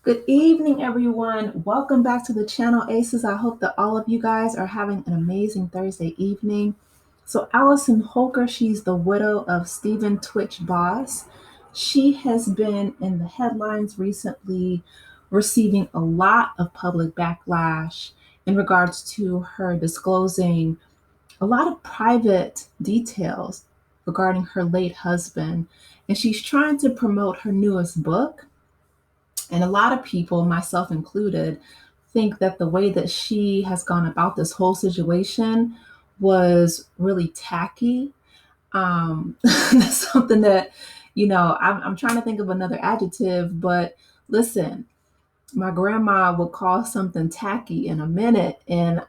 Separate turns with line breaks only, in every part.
Good evening, everyone. Welcome back to the channel, Aces. I hope that all of you guys are having an amazing Thursday evening. So, Allison Holker, she's the widow of Stephen Twitch Boss. She has been in the headlines recently, receiving a lot of public backlash in regards to her disclosing a lot of private details regarding her late husband. And she's trying to promote her newest book, and a lot of people, myself included, think that the way that she has gone about this whole situation was really tacky. That's something that, I'm trying to think of another adjective, but listen, my grandma would call something tacky in a minute, and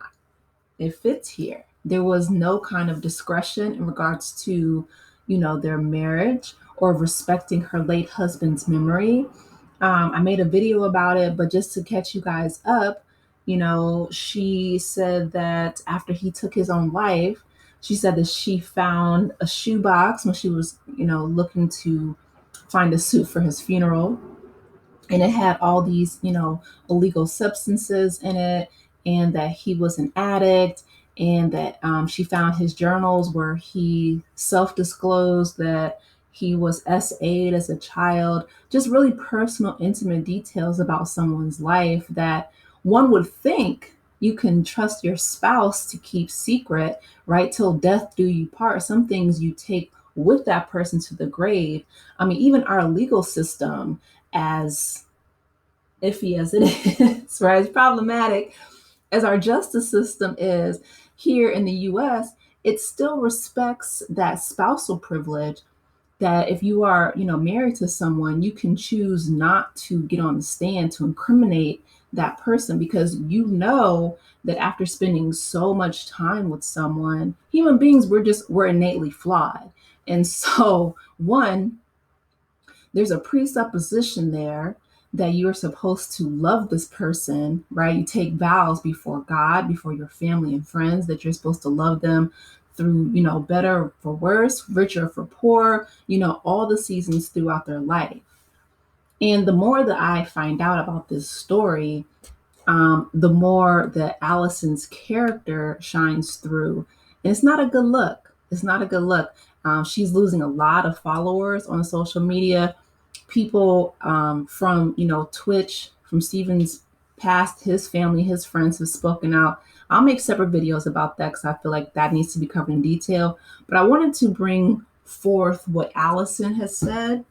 it fits here. There was no kind of discretion in regards to, their marriage or respecting her late husband's memory. I made a video about it, but just to catch you guys up, she said that after he took his own life, she said that she found a shoebox when she was, looking to find a suit for his funeral. And it had all these, illegal substances in it, and that he was an addict, and that she found his journals where he self disclosed that he was SA'd as a child, just really personal, intimate details about someone's life that one would think you can trust your spouse to keep secret, right? Till death do you part. Some things you take with that person to the grave. I mean, even our legal system, as iffy as it is, right? It's problematic as our justice system is here in the US, it still respects that spousal privilege, that if you are, married to someone, you can choose not to get on the stand to incriminate that person, because that after spending so much time with someone, human beings, we're innately flawed. And so, one, there's a presupposition there that you're supposed to love this person, right? You take vows before God, before your family and friends, that you're supposed to love them through, better for worse, richer for poor, all the seasons throughout their life. And the more that I find out about this story, the more that Allison's character shines through. And it's not a good look. It's not a good look. She's losing a lot of followers on social media. People from, Twitch, from Steven's past, his family, his friends have spoken out. I'll make separate videos about that because I feel like that needs to be covered in detail. But I wanted to bring forth what Allison has said.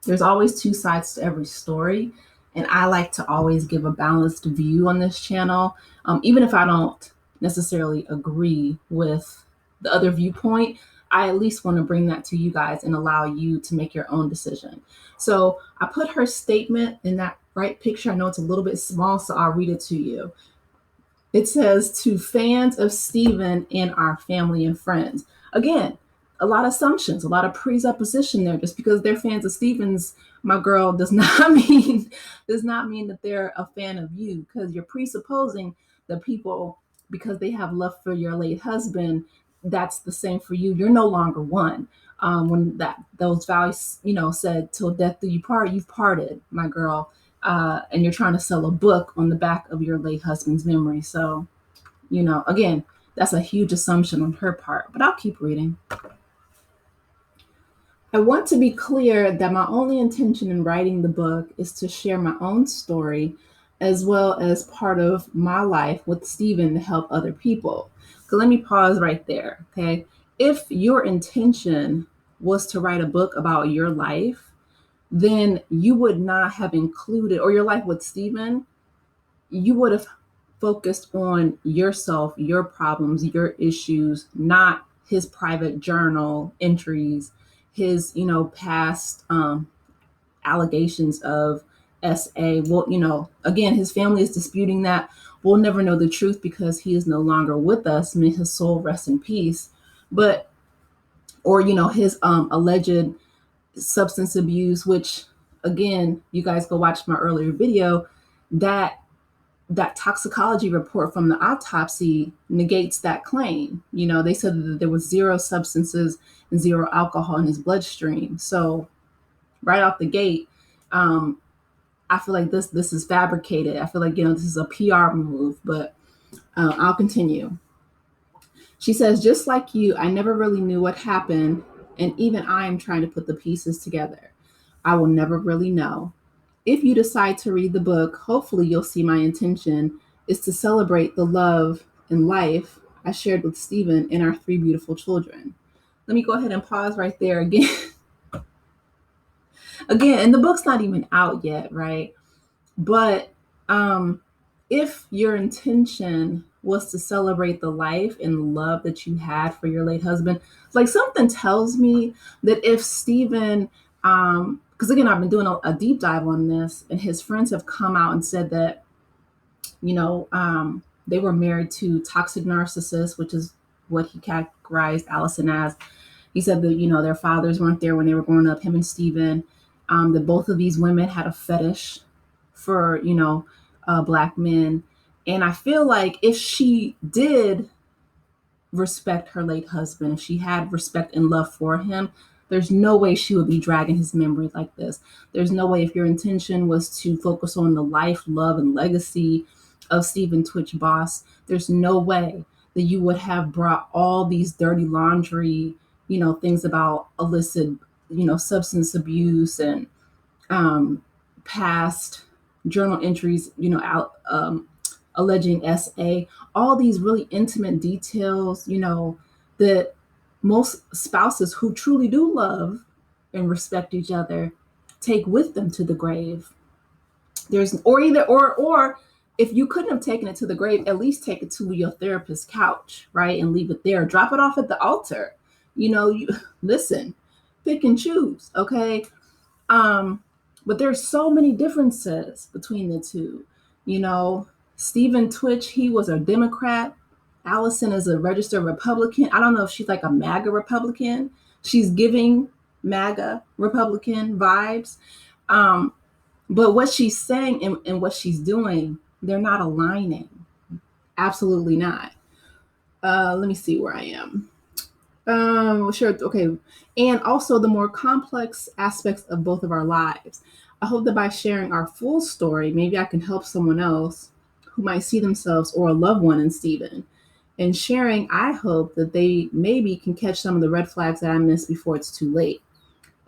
There's always two sides to every story, and I like to always give a balanced view on this channel, even if I don't necessarily agree with the other viewpoint. I at least want to bring that to you guys and allow you to make your own decision. So I put her statement in that right picture. I know it's a little bit small, so I'll read it to you. It says, "To fans of Stephen and our family and friends." Again, a lot of assumptions, a lot of presupposition there. Just because they're fans of Stephen's, my girl, does not mean that they're a fan of you, because you're presupposing that people, because they have love for your late husband, that's the same for you. You're no longer one. When those vows, said till death do you part, you've parted, my girl. And you're trying to sell a book on the back of your late husband's memory. So, again, that's a huge assumption on her part, but I'll keep reading. "I want to be clear that my only intention in writing the book is to share my own story as well as part of my life with Stephen to help other people." So let me pause right there, okay? If your intention was to write a book about your life, then you would not have included, or your life with Stephen, you would have focused on yourself, your problems, your issues, not his private journal entries, his, past allegations of SA. Well, again, his family is disputing that. We'll never know the truth because he is no longer with us. May his soul rest in peace. But, or, his alleged substance abuse, which, again, you guys go watch my earlier video, that toxicology report from the autopsy negates that claim. They said that there was zero substances and zero alcohol in his bloodstream. So right off the gate, I I feel like this is fabricated. I feel like, this is a PR move, but I'll continue. She says, just like you, I never really knew what happened, and even I am trying to put the pieces together. I will never really know. If you decide to read the book, hopefully you'll see my intention is to celebrate the love and life I shared with Stephen and our three beautiful children. Let me go ahead and pause right there again. Again, and the book's not even out yet, right? But if your intention was to celebrate the life and the love that you had for your late husband, like something tells me that if Stephen, because again, I've been doing a deep dive on this, and his friends have come out and said that, they were married to toxic narcissists, which is what he categorized Allison as. He said that, their fathers weren't there when they were growing up, him and Stephen, that both of these women had a fetish for, Black men. And I feel like if she did respect her late husband, if she had respect and love for him, there's no way she would be dragging his memory like this. There's no way, if your intention was to focus on the life, love, and legacy of Stephen Twitch Boss, there's no way that you would have brought all these dirty laundry, things about illicit, substance abuse and past journal entries, alleging SA, all these really intimate details, that most spouses who truly do love and respect each other take with them to the grave. Or if you couldn't have taken it to the grave, at least take it to your therapist's couch, right? And leave it there. Drop it off at the altar. You listen, pick and choose, okay? But there's so many differences between the two. Stephen Twitch, he was a Democrat. Allison is a registered Republican. I don't know if she's like a MAGA Republican. She's giving MAGA Republican vibes. But what she's saying and what she's doing, they're not aligning. Absolutely not. Let me see where I am. Sure. Okay. And also the more complex aspects of both of our lives. I hope that by sharing our full story, maybe I can help someone else who might see themselves or a loved one in Stephen. And sharing, I hope that they maybe can catch some of the red flags that I missed before it's too late.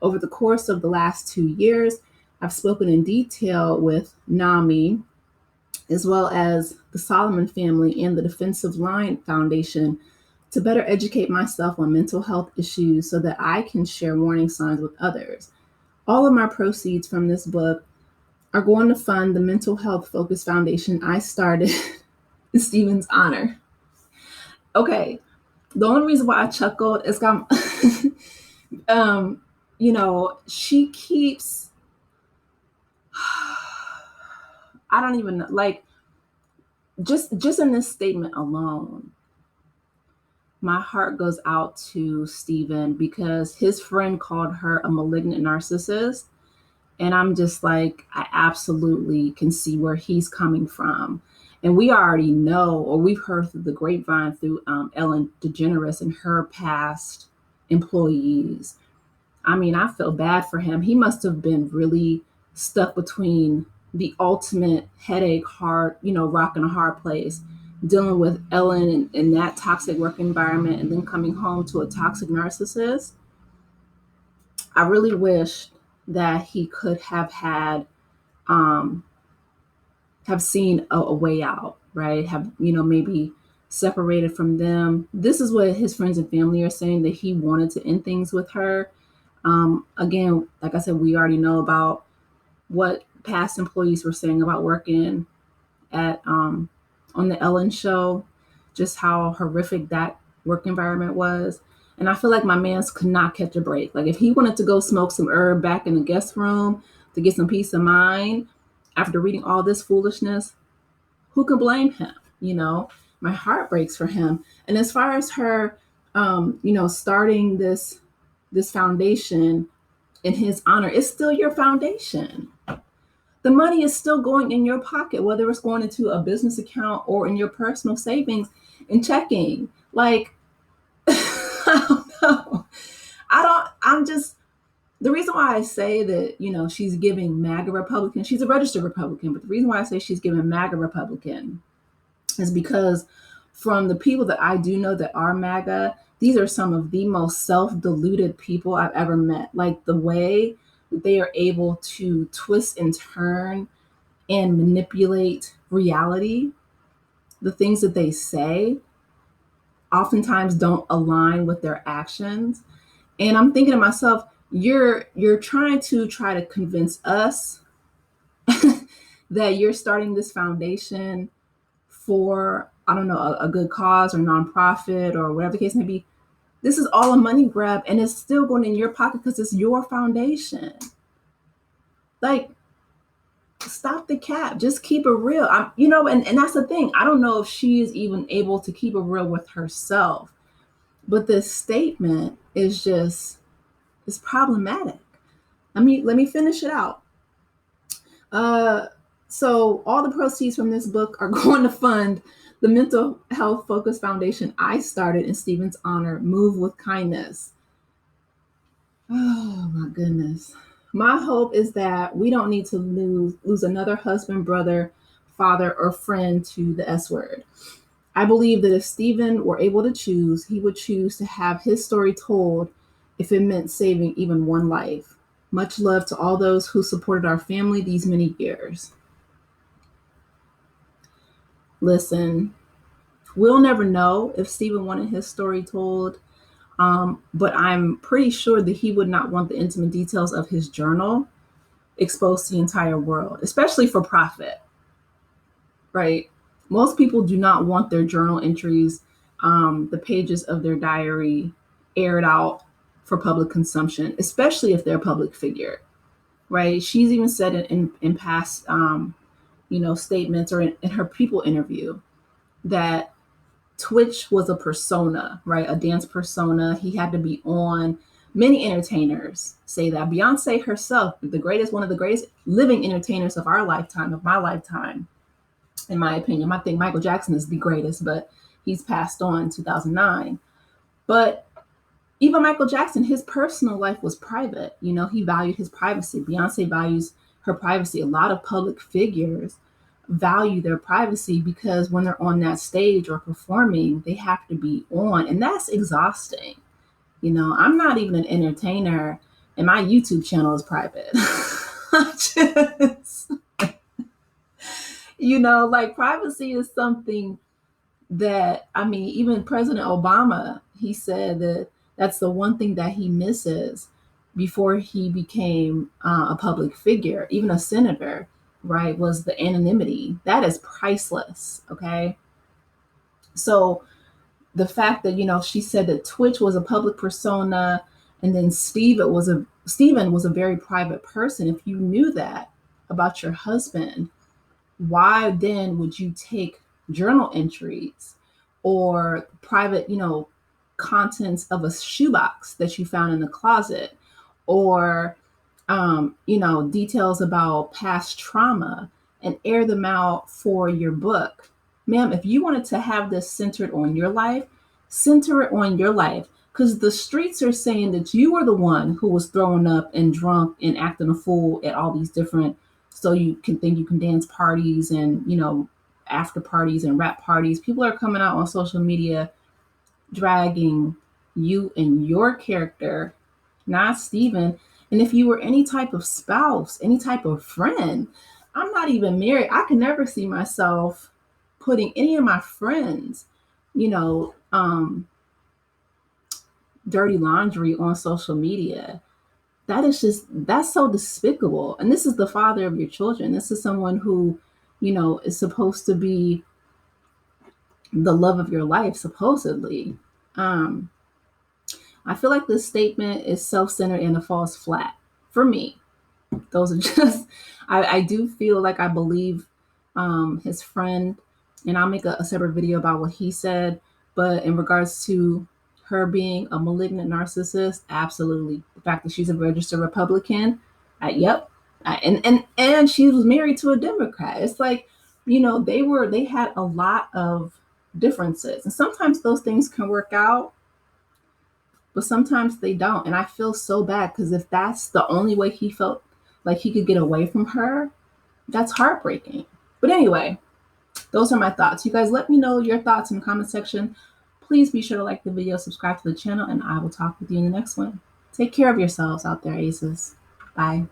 Over the course of the last 2 years, I've spoken in detail with NAMI, as well as the Solomon family and the Defensive Line Foundation, to better educate myself on mental health issues so that I can share warning signs with others. All of my proceeds from this book are going to fund the mental health focused foundation I started in Stephen's honor. Okay, the only reason why I chuckled is she keeps, I don't even know, like, just in this statement alone, my heart goes out to Stephen because his friend called her a malignant narcissist. And I'm just like, I absolutely can see where he's coming from. And we already know, or we've heard through the grapevine through Ellen DeGeneres and her past employees. I mean, I feel bad for him. He must have been really stuck between the ultimate headache, rock and a hard place, dealing with Ellen in that toxic work environment and then coming home to a toxic narcissist. I really wish that he could have had, have seen a way out, right? Have, maybe separated from them. This is what his friends and family are saying, that he wanted to end things with her. Again, like I said, we already know about what past employees were saying about working at on the Ellen show, just how horrific that work environment was. And I feel like my man's could not catch a break. Like if he wanted to go smoke some herb back in the guest room to get some peace of mind after reading all this foolishness, who can blame him? My heart breaks for him. And as far as her, starting this foundation in his honor, it's still your foundation. The money is still going in your pocket, whether it's going into a business account or in your personal savings and checking. Like, I don't know. I'm just, The reason why I say that, she's giving MAGA Republican, she's a registered Republican, but the reason why I say she's giving MAGA Republican is because from the people that I do know that are MAGA, these are some of the most self-deluded people I've ever met. Like the way they are able to twist and turn and manipulate reality, the things that they say oftentimes don't align with their actions. And I'm thinking to myself, you're trying to convince us that you're starting this foundation for, I don't know, a good cause or nonprofit or whatever the case may be. This is all a money grab, and it's still going in your pocket because it's your foundation. Like, stop the cap. Just keep it real. And that's the thing. I don't know if she is even able to keep it real with herself. But this statement is just, it's problematic. Let me finish it out. So all the proceeds from this book are going to fund the mental health focused foundation I started in Stephen's honor, Move with Kindness. Oh my goodness. My hope is that we don't need to lose another husband, brother, father, or friend to the S word. I believe that if Stephen were able to choose, he would choose to have his story told if it meant saving even one life. Much love to all those who supported our family these many years. Listen, we'll never know if Stephen wanted his story told, but I'm pretty sure that he would not want the intimate details of his journal exposed to the entire world, especially for profit, right? Most people do not want their journal entries, the pages of their diary, aired out for public consumption, especially if they're a public figure, right? She's even said it in past, statements or in her People interview that Twitch was a persona, right? A dance persona. He had to be on. Many entertainers say that. Beyonce herself, one of the greatest living entertainers of our lifetime, of my lifetime, in my opinion. I think Michael Jackson is the greatest, but he's passed on in 2009. But even Michael Jackson, his personal life was private. He valued his privacy. Beyonce values her privacy. A lot of public figures value their privacy because when they're on that stage or performing, they have to be on, and that's exhausting. I'm not even an entertainer, and my YouTube channel is private. Just, like privacy is something that, even President Obama, he said that that's the one thing that he misses before he became a public figure, even a senator, right, was the anonymity. That is priceless, okay? So the fact that, she said that Twitch was a public persona and then Stephen was a very private person. If you knew that about your husband, why then would you take journal entries or private, contents of a shoebox that you found in the closet, or details about past trauma, and air them out for your book? Ma'am, if you wanted to have this centered on your life, center it on your life, because the streets are saying that you were the one who was throwing up and drunk and acting a fool at all these different, so you can think you can dance parties and, after parties and rap parties. People are coming out on social media dragging you and your character, not Stephen. And if you were any type of spouse, any type of friend, I'm not even married. I can never see myself putting any of my friends, dirty laundry on social media. That's so despicable. And this is the father of your children. This is someone who, is supposed to be the love of your life, supposedly. I feel like this statement is self-centered and a false flat for me. Those are just, I do feel like I believe his friend, and I'll make a separate video about what he said. But in regards to her being a malignant narcissist, absolutely. The fact that she's a registered Republican, yep. And she was married to a Democrat. It's like, they had a lot of differences. And sometimes those things can work out. but sometimes they don't. And I feel so bad because if that's the only way he felt like he could get away from her, that's heartbreaking. But anyway, those are my thoughts. You guys let me know your thoughts in the comment section. Please be sure to like the video, subscribe to the channel, and I will talk with you in the next one. Take care of yourselves out there, aces. Bye.